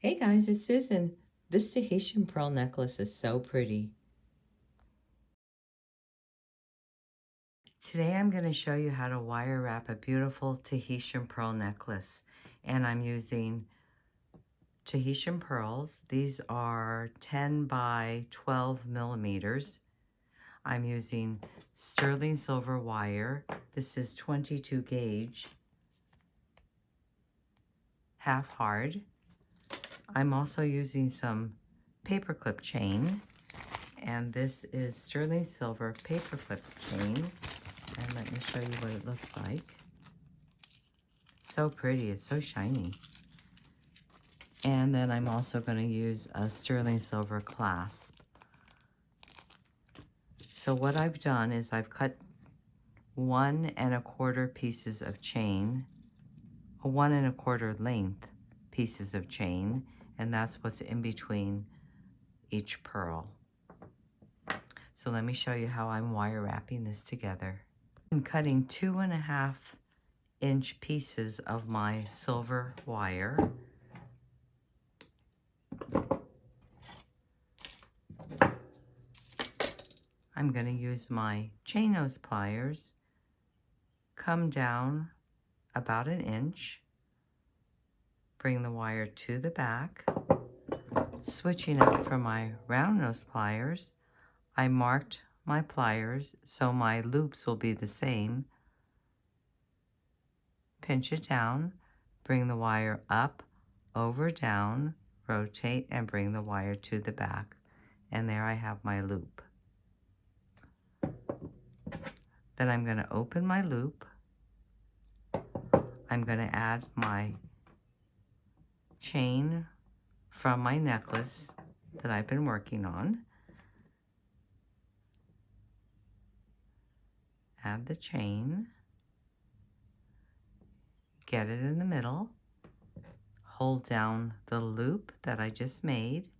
Hey guys, it's Susan. This Tahitian pearl necklace is so pretty. Today I'm going to show you how to wire wrap a beautiful Tahitian pearl necklace. And I'm using Tahitian pearls. These are 10 by 12 millimeters. I'm using sterling silver wire. This is 22 gauge, half hard. I'm also using some paperclip chain. And this is sterling silver paperclip chain. And let me show you what it looks like. So pretty, it's so shiny. And then I'm also going to use a sterling silver clasp. So what I've done is I've cut 1 1/4 pieces of chain, a 1 1/4 length pieces of chain, and that's what's in between each pearl. So let me show you how I'm wire wrapping this together. I'm cutting 2 1/2 inch pieces of my silver wire. I'm going to use my chain nose pliers, come down about 1 inch, bring the wire to the back. Switching up from my round nose pliers, I marked my pliers so my loops will be the same. Pinch it down, bring the wire up, over, down, rotate, and bring the wire to the back. And there I have my loop. Then I'm going to open my loop. I'm going to add my chain from my necklace that I've been working on. Add the chain. Get it in the middle. Hold down the loop that I just made.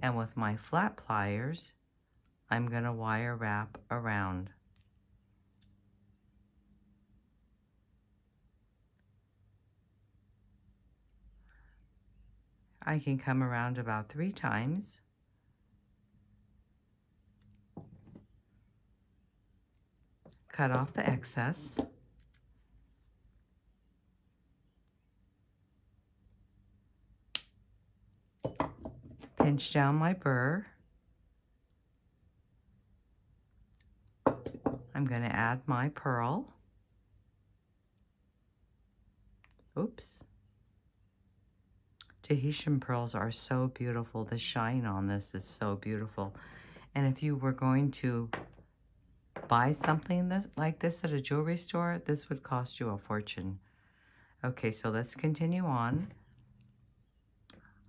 And with my flat pliers, I'm going to wire wrap around. I can come around about 3 times. Cut off the excess. Pinch down my burr. I'm going to add my pearl. Oops. Tahitian pearls are so beautiful. The shine on this is so beautiful. And if you were going to buy something like this at a jewelry store, this would cost you a fortune. Okay, so let's continue on.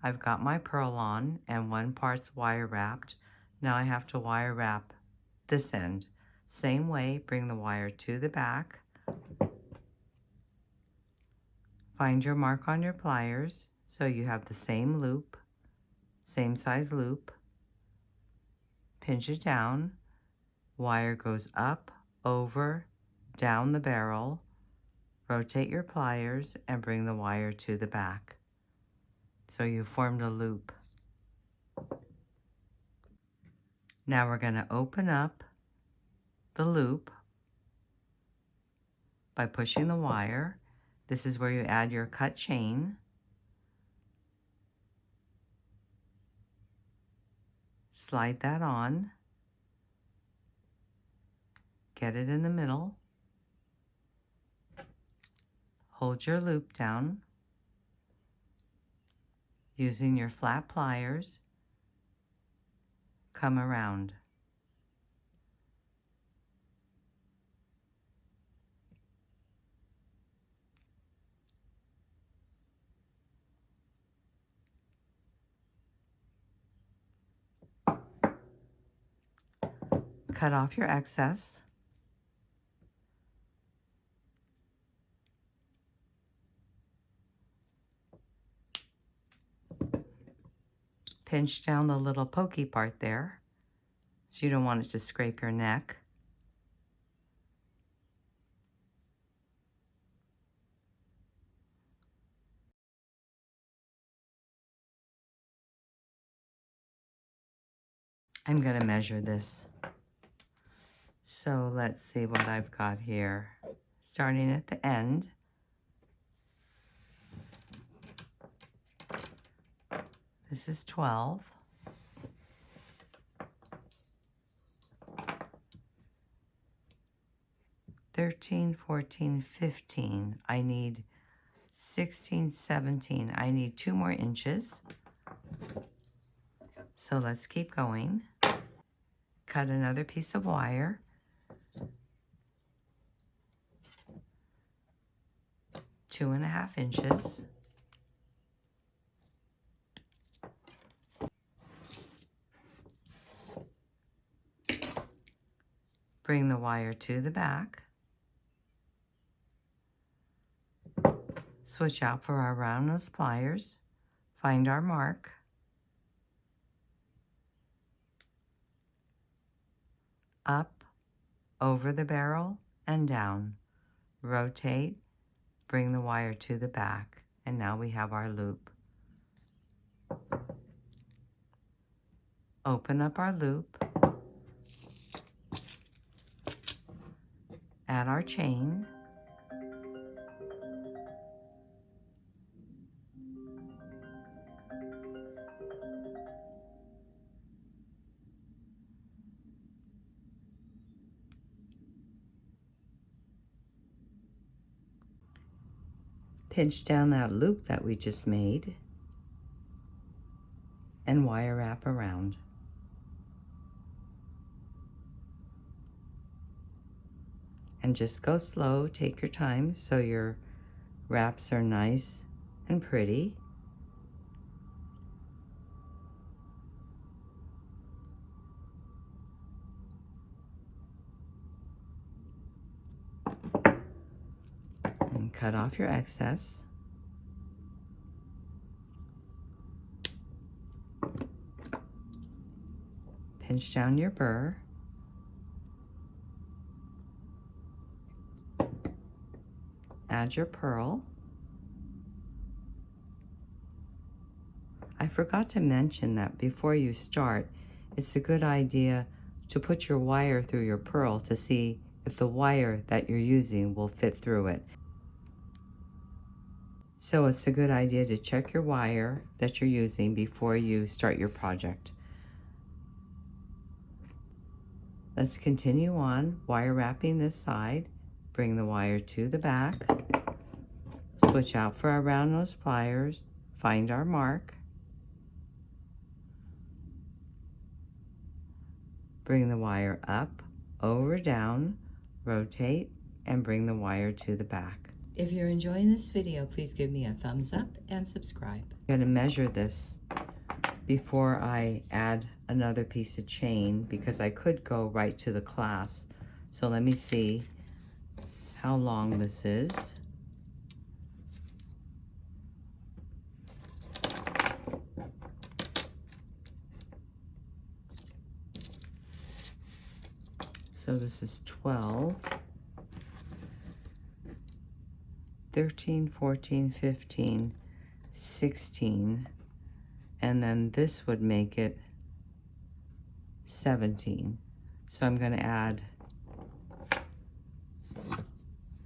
I've got my pearl on and one part's wire wrapped. Now I have to wire wrap this end. Same way, bring the wire to the back. Find your mark on your pliers so you have the same loop, same size loop. Pinch it down. Wire goes up, over, down the barrel. Rotate your pliers and bring the wire to the back. So you formed a loop. Now we're going to open up the loop by pushing the wire. This is where you add your cut chain. Slide that on. Get it in the middle. Hold your loop down. Using your flat pliers, come around. Cut off your excess. Pinch down the little pokey part there, so you don't want it to scrape your neck. I'm going to measure this. So let's see what I've got here. Starting at the end. This is 12. $13, $14, $15. I need $16, $17. I need 2 more inches. So let's keep going. Cut another piece of wire. Two and a half inches. Bring the wire to the back. Switch out for our round nose pliers. Find our mark. Up, over the barrel, and down. Rotate, bring the wire to the back, and now we have our loop. Open up our loop. Add our chain. Pinch down that loop that we just made and wire wrap around. And just go slow, take your time so your wraps are nice and pretty. And cut off your excess. Pinch down your burr. Add your pearl. I forgot to mention that before you start, it's a good idea to put your wire through your pearl to see if the wire that you're using will fit through it. So it's a good idea to check your wire that you're using before you start your project. Let's continue on, wire wrapping this side. Bring the wire to the back. Switch out for our round nose pliers. Find our mark. Bring the wire up, over, down, rotate, and bring the wire to the back. If you're enjoying this video, please give me a thumbs up and subscribe. I'm going to measure this before I add another piece of chain because I could go right to the clasp. So let me see how long this is. So this is 12, 13, 14, 15, 16, and then this would make it 17. So I'm going to add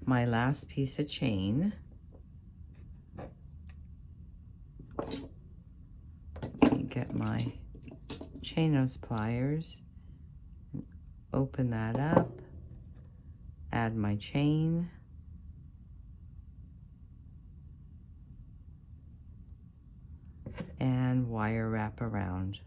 my last piece of chain. Let me get my chain nose pliers. Open that up, add my chain, and wire wrap around.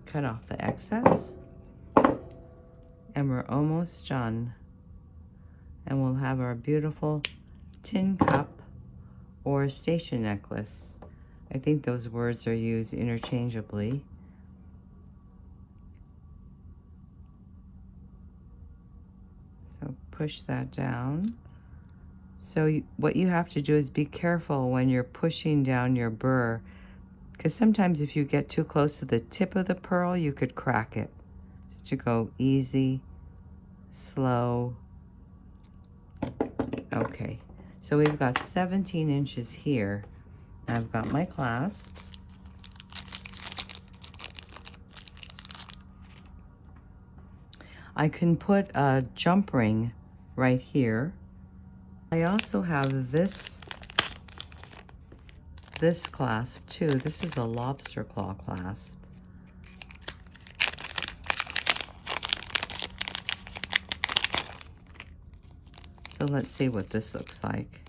Cut off the excess, and we're almost done. And we'll have our beautiful tin cup or station necklace. I think those words are used interchangeably. So push that down. So what you have to do is be careful when you're pushing down your burr Because sometimes if you get too close to the tip of the pearl, you could crack it. So to go easy, slow. Okay, so we've got 17 inches here. I've got my clasp. I can put a jump ring right here. I also have this clasp too. This is a lobster claw clasp. So let's see what this looks like.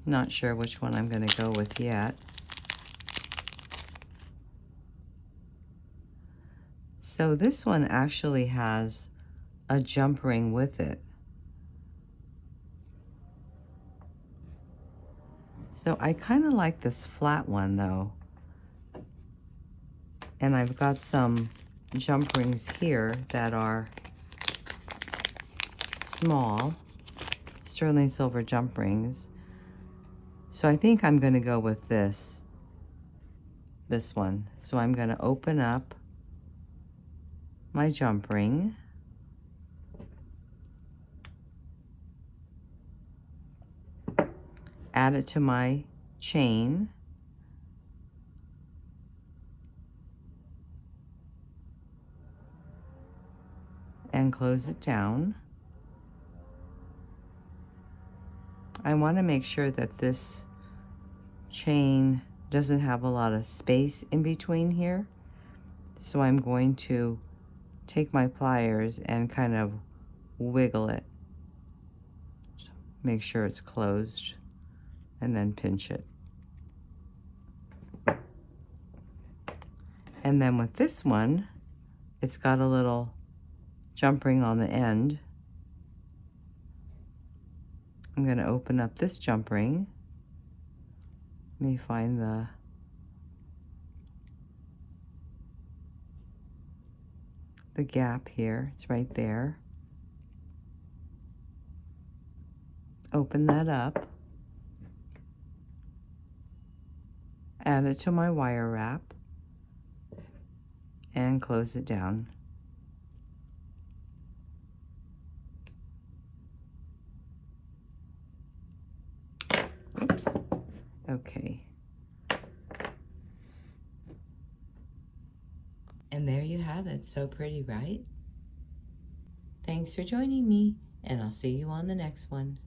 Not sure which one I'm going to go with yet. So this one actually has a jump ring with it. So I kind of like this flat one though. And I've got some jump rings here that are small, sterling silver jump rings. So I think I'm going to go with this one. So I'm going to open up my jump ring. Add it to my chain. And close it down. I want to make sure that this chain doesn't have a lot of space in between here. So I'm going to take my pliers and kind of wiggle it. Make sure it's closed and then pinch it. And then with this one, it's got a little jump ring on the end. I'm going to open up this jump ring. Let me find the gap here. It's right there. Open that up. Add it to my wire wrap and close it down. Oops. Okay. And there you have it. So pretty, right? Thanks for joining me, and I'll see you on the next one.